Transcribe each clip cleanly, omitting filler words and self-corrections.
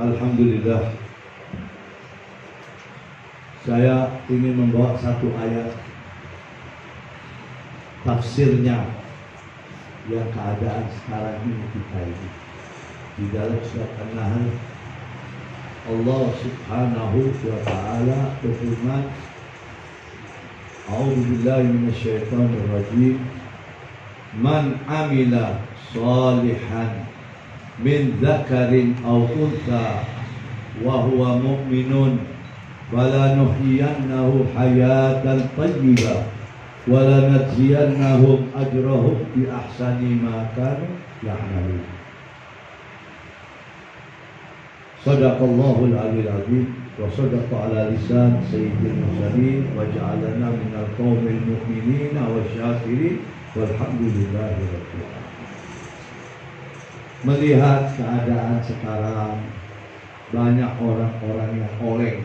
Alhamdulillah, saya ingin membawa satu ayat tafsirnya yang keadaan sekarang ini kita ini. Di dalam surat An-Nahl, Allah Subhanahu wa Ta'ala berfirman, A'udzu billahi minasyaitonir rajim. Man amila salihan min dzakarin aw untha wa huwa mu'minun falanuhyiyannahu hayatan thayyibah wa lanajziyannahum ajrahum bi ahsani ma kanu ya'malun. Shadaqallahul aliyyil azim wa sadaqa ala lisan sayyidil mursalin wa ja'alana minal qaumil mu'minin wasyakirin walhamdulillahi rabbil alamin. Melihat keadaan sekarang, banyak orang-orang yang oleng,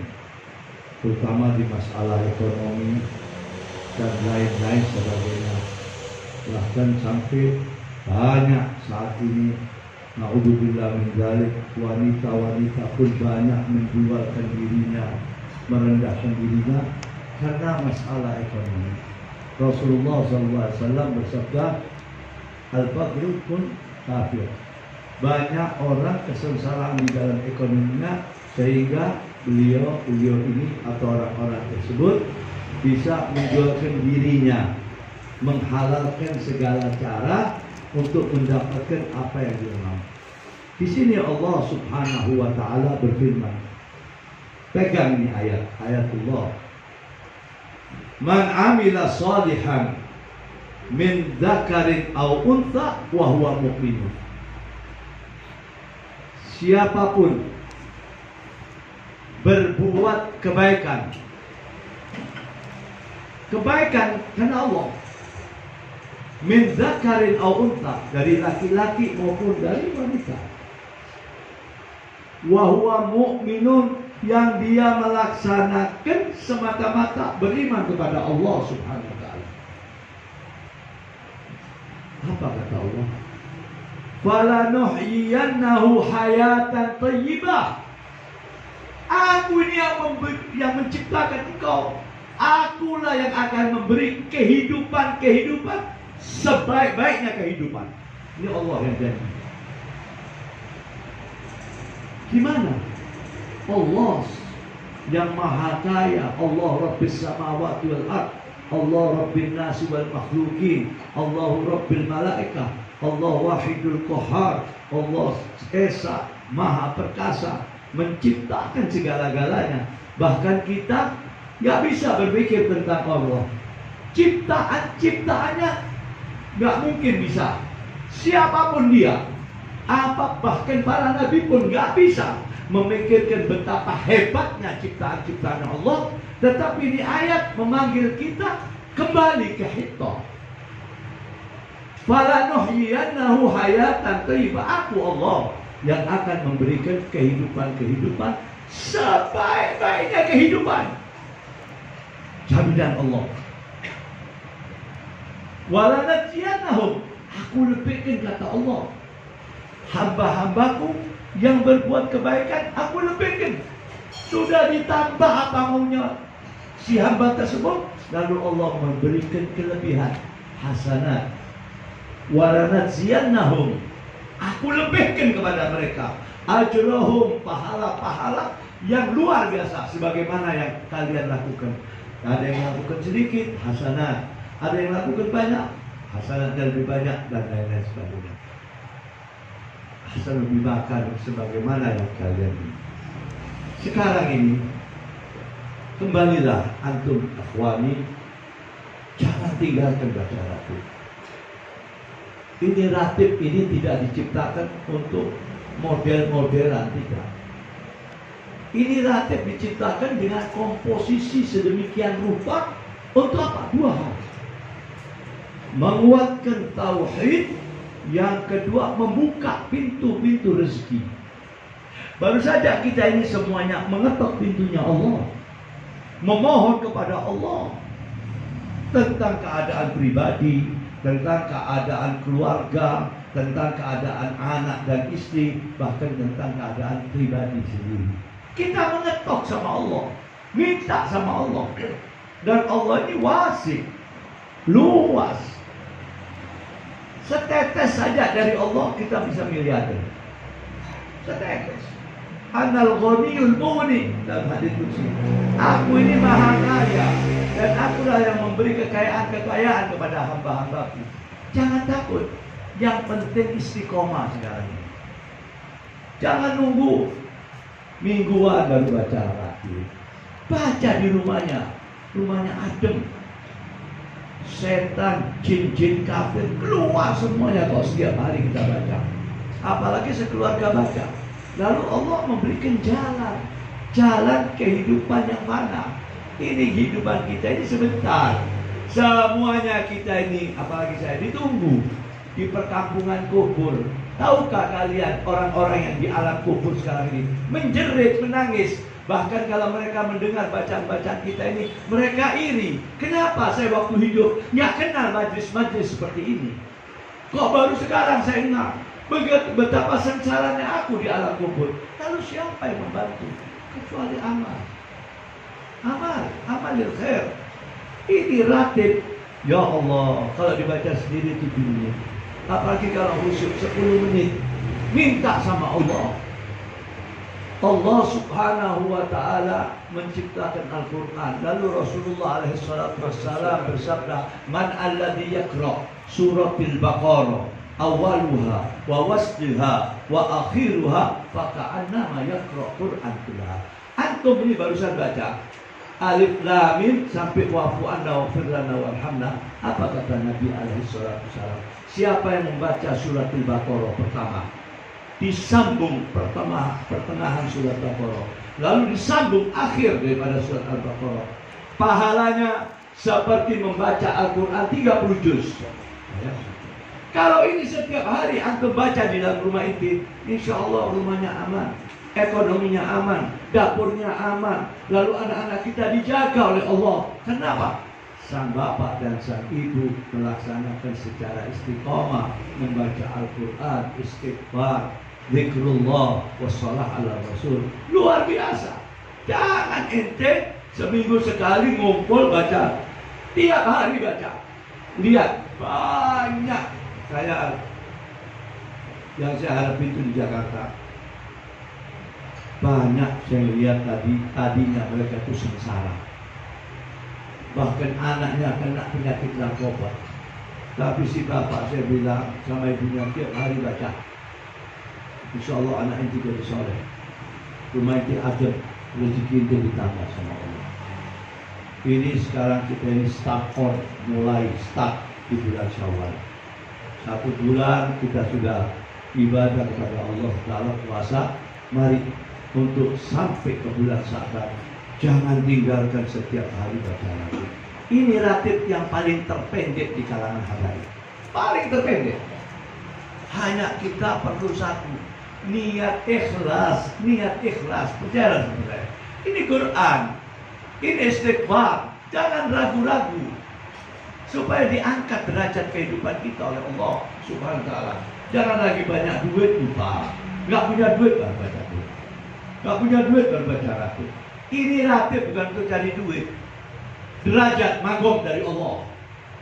terutama di masalah ekonomi dan lain-lain sebagainya. Bahkan sampai banyak saat ini, na'udzubillah min dzalik, wanita-wanita pun banyak menjualkan dirinya, merendahkan dirinya karena masalah ekonomi. Rasulullah SAW bersabda, al-faqru pun kafir. Banyak orang kesengsaraan di dalam ekonominya, sehingga beliau ini atau orang-orang tersebut bisa menjualkan dirinya, menghalalkan segala cara untuk mendapatkan apa yang dia mau. Di sini Allah Subhanahu wa Ta'ala berfirman, pegang ini ayatullah. Man amila salihan min dzakarin aw untha wa huwa mu'minun. Siapapun berbuat kebaikan karena Allah, min dzakarin aw untha, dari laki-laki maupun dari wanita, wa huwa mu'minun, yang dia melaksanakan semata-mata beriman kepada Allah Subhanahu wa Ta'ala. Apa kata Allah? Falanuhyiyannahu hayatan thayyibah. Aku ini yang menciptakan engkau. Akulah yang akan memberi kehidupan sebaik-baiknya kehidupan. Ini Allah yang janji. Gimana? Allah yang maha kaya, Allah Rabbis samawati wal ard, Allah Rabbin nasi wal makhlukin, Allahu Rabbil malaikah, Allah wahidul qahar, Allah esa maha perkasa, menciptakan segala-galanya. Bahkan kita gak bisa berpikir tentang Allah. Ciptaannya gak mungkin bisa. Siapapun dia, bahkan para nabi pun gak bisa memikirkan betapa hebatnya ciptaan-ciptaan Allah. Tetapi ini ayat memanggil kita kembali ke Hito. Falanuhyiyannahu hayatan thayyibah. Aku Allah yang akan memberikan kehidupan sebaik-baiknya kehidupan. Jaminan Allah. Walanajziyannahum, aku lebihkan, kata Allah, hamba-hambaku yang berbuat kebaikan, aku lebihkan. Sudah ditambah apa maunya si hamba tersebut, lalu Allah memberikan kelebihan hasanat. Walanajziyannahum, aku lebihkan kepada mereka ajrahum, pahala-pahala yang luar biasa sebagaimana yang kalian lakukan. Ada yang lakukan sedikit, hasanat. Ada yang lakukan banyak, hasanat dan lebih banyak, dan lain-lain sebagainya. Hasan lebih makan sebagaimana yang kalian ini. Sekarang ini kembalilah antum akhwani, jangan tinggalkan baca ratib. Ini ratib ini tidak diciptakan untuk model-modelan, tidak. Ini ratib diciptakan dengan komposisi sedemikian rupa untuk apa? Dua hal. Menguatkan tauhid, yang kedua membuka pintu-pintu rezeki. Baru saja kita ini semuanya mengetok pintunya Allah, memohon kepada Allah tentang keadaan pribadi, tentang keadaan keluarga, tentang keadaan anak dan istri, bahkan tentang keadaan pribadi sendiri. Kita mengetok sama Allah, minta sama Allah. Dan Allah ini wasi, luas. Setetes saja dari Allah kita bisa miliarder. Setetes. Anal ghaniyul mughni, dalam hadis qudsi. Aku ini maha kaya dan akulah yang memberi kekayaan kepada hamba-hambaku. Jangan takut. Yang penting istiqomah sekarang ini. Jangan nunggu mingguan baru baca lagi. Baca di rumahnya adem. Setan, jin-jin kafir keluar semuanya kalau setiap hari kita baca. Apalagi sekeluarga baca. Lalu Allah memberikan jalan kehidupan yang mana. Ini kehidupan kita ini sebentar. Semuanya kita ini, apalagi saya, ditunggu di perkampungan kubur. Tahukah kalian orang-orang yang di alam kubur sekarang ini menjerit, menangis. Bahkan kalau mereka mendengar bacaan-bacaan kita ini, mereka iri. Kenapa saya waktu hidup nggak kenal majlis-majlis seperti ini? Kok baru sekarang saya kenal? Betapa sengsaranya aku di alam kubur. Lalu siapa yang membantu? Kecuali amal. Amalil khair. Ini ratib. Ya Allah, kalau dibaca sendiri itu dunia. Apalagi kalau khusyuk 10 menit. Minta sama Allah. Allah subhanahu wa ta'ala menciptakan Al-Quran. Lalu Rasulullah SAW bersabda, Man alladhi yakra suratil Baqarah awaluha wa wasliha wa akhiruha faka'annama yakra Quran kullaha. Antum ini barusan baca Alif Lam Mim sampai wa'fu anna waghfir lana warhamna. Apa kata Nabi SAW? Siapa yang membaca suratul Baqarah pertama, disambung pertengahan surat Al-Baqarah, lalu disambung akhir daripada surat Al-Baqarah, pahalanya seperti membaca Al-Quran 30 juz. Kalau ini setiap hari antum baca di dalam rumah itu, insya Allah rumahnya aman, ekonominya aman, dapurnya aman, lalu anak-anak kita dijaga oleh Allah. Kenapa? Sang bapak dan sang ibu melaksanakan secara istiqomah, membaca Al-Quran, istighfar, zikrullah, wassalah ala rasul. Luar biasa. Jangan ente seminggu sekali ngumpul baca, tiap hari baca. Lihat banyak yang saya hadapi itu di Jakarta. Banyak saya lihat tadinya mereka itu sengsara. Bahkan anaknya kena penyakit narkoba. Tapi si bapak saya bilang sama ibunya tiap hari baca. Insya Allah anak itu jadi soleh. Rumah itu adem, rezeki itu ditambah sama Allah. Ini sekarang kita ini mulai start di bulan Syawal. 1 bulan kita sudah ibadah kepada Allah dalam puasa. Mari untuk sampai ke bulan Sya'ban, jangan tinggalkan setiap hari baca lagi. Ini ratib yang paling terpendek di kalangan habaib. Paling terpendek. Hanya kita perlu satu, niat ikhlas. Percaya saudara. Ini Quran, ini istighfar. Jangan ragu-ragu. Supaya diangkat derajat kehidupan kita oleh Allah Subhanahu wa ta'ala. Jangan lagi banyak duit lupa. Gak punya duit baru baca duit. Gak punya duit baru baca ratib. Ini ratib bukan untuk cari duit. Derajat magom dari Allah.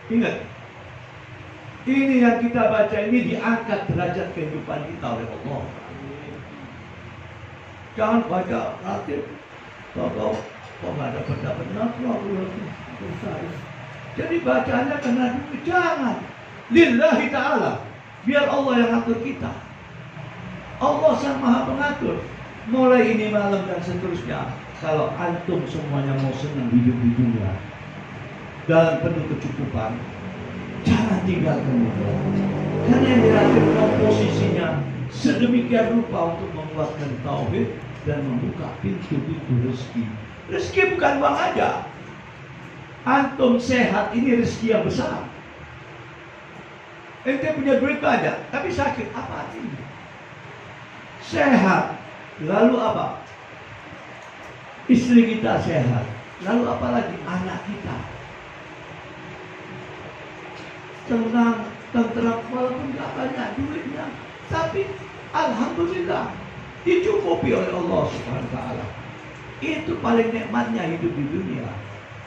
Ingat, ini yang kita baca ini diangkat derajat kehidupan kita oleh Allah. Jangan baca ratib kok nggak dapat jadi bacanya kena duit. Jangan. Lillahi ta'ala. Biar Allah yang atur kita. Allah sang maha pengatur. Mulai ini malam dan seterusnya, kalau antum semuanya mau senang hidup di dunia dalam penuh kecukupan, jangan tinggalkan itu. Karena yang dirakitkan posisinya sedemikian rupa untuk menguatkan tauhid dan membuka pintu-pintu rezeki. Rezeki bukan uang aja. Antum sehat ini rezeki yang besar. Ente punya duit banyak, tapi sakit, apa artinya? Sehat, Lalu apa? Istri kita sehat. Lalu apalagi anak kita tenang, tenteram, walaupun nggak banyak duitnya, tapi alhamdulillah dicukupi oleh Allah Subhanahu wa Ta'ala. Itu paling nikmatnya hidup di dunia.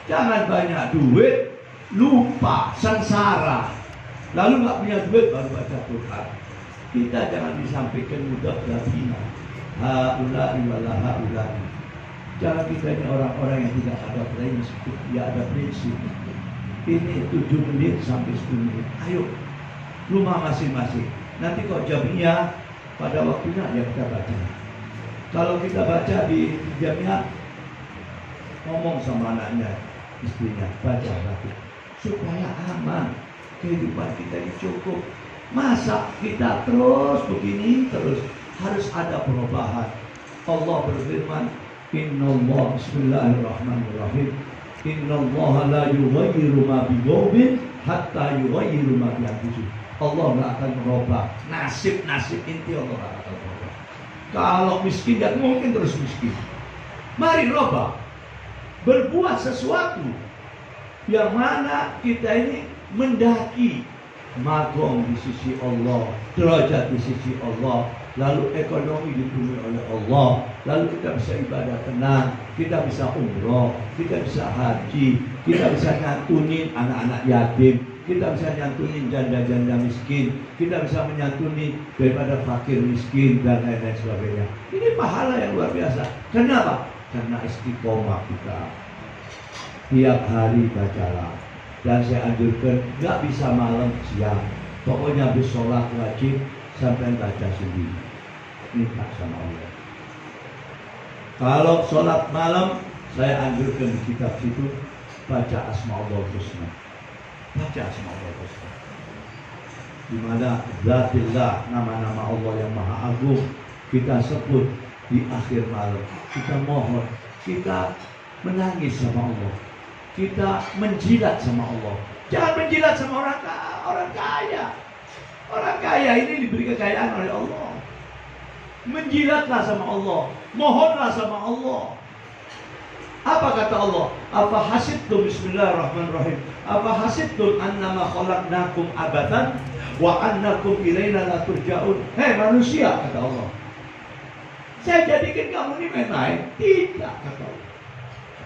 Jangan banyak duit, lupa, sengsara. Lalu nggak punya duit baru baca Quran. Kita jangan disampaikan mudah gabina. Haulai wala haulai. Jangan kita ini orang-orang yang tidak ada prinsip, tidak ada prinsip. Ini 7 menit sampai 10 menit. Ayo, rumah masing-masing. Nanti kok jamnya pada waktunya ya kita baca. Kalau kita baca di jamnya, ngomong sama anaknya, istrinya, baca lagi supaya aman. Kehidupan kita ini cukup. Masa kita terus begini terus? Harus ada perubahan. Allah berfirman, Innallaha bismillahirrahmanirrahim. Innallaha la yughayyiru ma biqaumin hatta yughayyiru ma bi anfusihim. Allah enggak akan merubah nasib-nasib inti, Allah enggak akan merubah. Kalau miskin ya mungkin terus miskin. Mari rubah. Berbuat sesuatu yang mana kita ini mendaki magong di sisi Allah, derajat di sisi Allah, lalu ekonomi dipenuhi oleh Allah, lalu kita bisa ibadah tenang, kita bisa umroh, kita bisa haji, kita bisa nyantunin anak-anak yatim, kita bisa nyantunin janda-janda miskin, kita bisa menyantuni daripada fakir miskin dan lain-lain sebagainya. Ini pahala yang luar biasa. Kenapa? Karena istiqomah kita. Tiap hari bacalah. Dan saya anjurkan nggak bisa malam siang. Pokoknya habis sholat wajib sampai baca sendiri. Minta sama Allah. Kalau sholat malam, saya anjurkan di kitab situ baca Asmaul Husna. Baca Asmaul Husna. Di mana Zatillah, nama-nama Allah yang Maha Agung kita sebut di akhir malam. Kita mohon, kita menangis sama Allah. Kita menjilat sama Allah. Jangan menjilat sama orang kaya. Orang kaya ini diberi kekayaan oleh Allah. Menjilatlah sama Allah. Mohonlah sama Allah. Apa kata Allah? Apa hasibtum, bismillahirrahmanirrahim. Apa hasibtum annama khalaqnakum abatan wa annakum ilaina la turja'un. Hei manusia, kata Allah, saya jadikan kamu ini main-main? Tidak, kata Allah.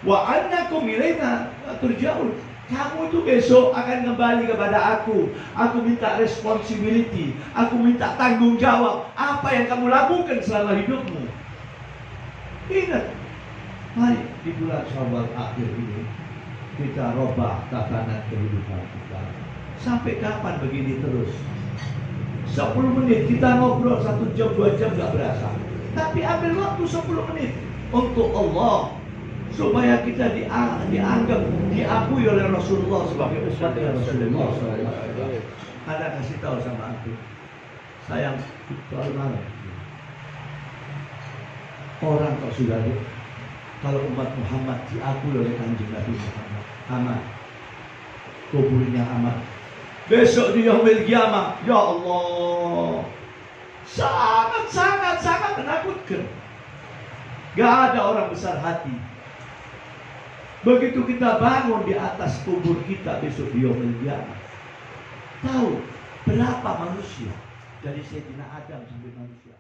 Wa annakum ilaina turja'un. Kamu itu besok akan kembali kepada aku. Aku minta responsibility. Aku minta tanggung jawab. Apa yang kamu lakukan selama hidupmu. Ingat, mari di bulan Syawal akhir ini kita robah tatanan kehidupan kita. Sampai kapan begini terus? 10 menit kita ngobrol 1 jam 2 jam gak berasa. Tapi ambil waktu 10 menit untuk Allah, supaya kita dianggap, diakui oleh Rasulullah sebagai umatnya Rasulullah SAW. Ada kasih tahu sama aku, sayang, soal malam. Orang kok sudah kalau umat Muhammad diakui oleh Kanjeng Nabi Muhammad, aman, kuburnya aman. Besok di Yaumil Qiyamah, ya Allah, sangat menakutkan. Gak ada orang besar hati. Begitu kita bangun di atas kubur kita besok di Yaumil Qiyamah, tahu berapa manusia dari Sayyidina Adam sampai manusia